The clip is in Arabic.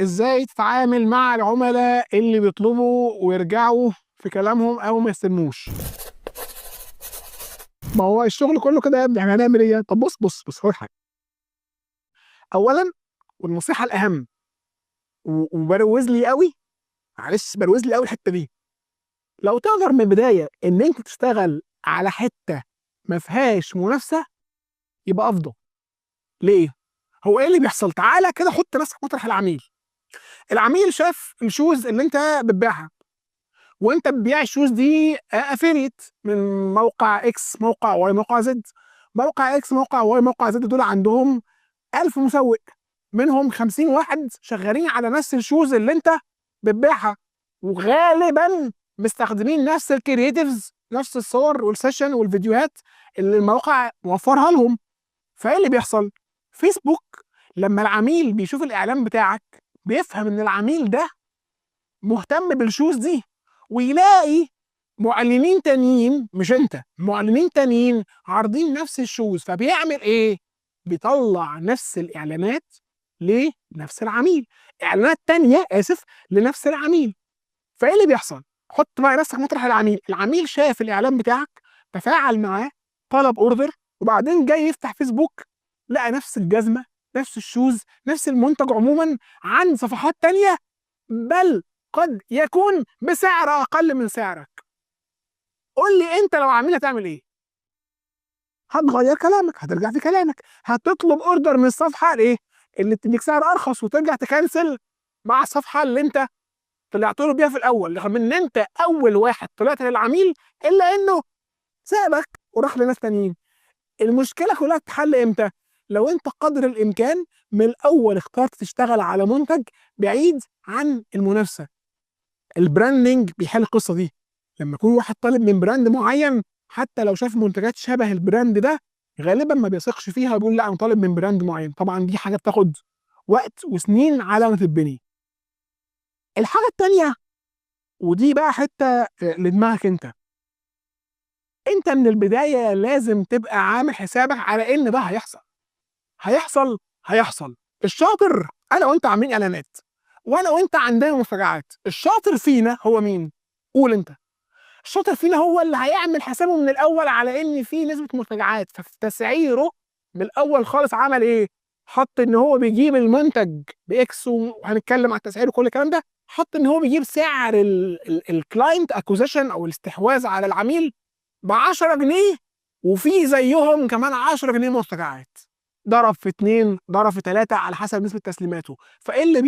ازاي تتعامل مع العملاء اللي بيطلبوا ويرجعوا في كلامهم او ما يستلموش. ما هو الشغل كله كده يا ابني، احنا هنعمل ايه؟ طب بص هقول حاجه. اولا، والنصيحه الاهم، وبروز لي قوي، معلش بروز لي قوي الحته دي. لو تقدر من البدايه ان انت تشتغل على حته ما فيهاش منافسه يبقى افضل. ليه؟ هو ايه اللي بيحصل؟ تعالى كده حط نفسك مطرح العميل. العميل شاف الشوز اللي انت بتبيعها، وانت بتبيع الشوز دي افيليت من موقع اكس، موقع واي، موقع زد. موقع اكس، موقع واي، موقع زد دول عندهم 1000 مسوق، منهم 50 واحد شغالين على نفس الشوز اللي انت بتبيعها، وغالبا مستخدمين نفس الكرييتيفز، نفس الصور والسيشن والفيديوهات اللي الموقع موفرها لهم. فايه اللي بيحصل؟ فيسبوك لما العميل بيشوف الاعلان بتاعك بيفهم ان العميل ده مهتم بالشوز دي، ويلاقي معلنين تانيين، مش انت، معلنين تانيين عارضين نفس الشوز، فبيعمل ايه؟ بيطلع نفس الاعلانات لنفس العميل، اعلانات تانية لنفس العميل. فايه اللي بيحصل؟ حط بقى نفسك مطرح العميل. العميل شاف الاعلان بتاعك، تفاعل معاه، طلب اوردر، وبعدين جاي يفتح فيسبوك لقى نفس الجزمه، نفس الشوز، نفس المنتج عموما عن صفحات تانية، بل قد يكون بسعر اقل من سعرك. قول لي انت لو عميل هتعمل ايه؟ هتغير كلامك، هترجع في كلامك، هتطلب اوردر من الصفحه الايه اللي بتديك سعر ارخص، وترجع تكنسل مع الصفحه اللي انت طلعت له بيها في الاول، رغم ان انت اول واحد طلعت للعميل، الا انه سابك وراح لناس تانيين. المشكله كلها تتحل امتى؟ لو انت قدر الامكان من الاول اخترت تشتغل على منتج بعيد عن المنافسه. البراندنج بيحل القصه دي. لما يكون واحد طالب من براند معين، حتى لو شاف منتجات شبه البراند ده غالبا ما بيثقش فيها وبيقول لا انا طالب من براند معين. طبعا دي حاجه بتاخد وقت وسنين على ما تتبني. الحاجه التانيه، ودي بقى حته لدماغك انت، انت من البدايه لازم تبقى عامل حسابك على ان ده هيحصل. هيحصل. الشاطر انا وانت عاملين اعلانات، وانا وانت عندنا مفاجآت. الشاطر فينا هو مين؟ قول انت. الشاطر فينا هو اللي هيعمل حسابه من الاول على ان في نسبه مرتجعات، ففي تسعيره من الاول خالص عمل ايه؟ حط ان هو بيجيب المنتج باكس، وهنتكلم على التسعير وكل الكلام ده. حط ان هو بيجيب سعر الكلاينت اكوزيشن او الاستحواذ على العميل ب 10 جنيه، وفي زيهم كمان 10 جنيه مرتجعات. ضرب في 2، ضرب في 3 على حسب نسبه تسليماته. فايه اللي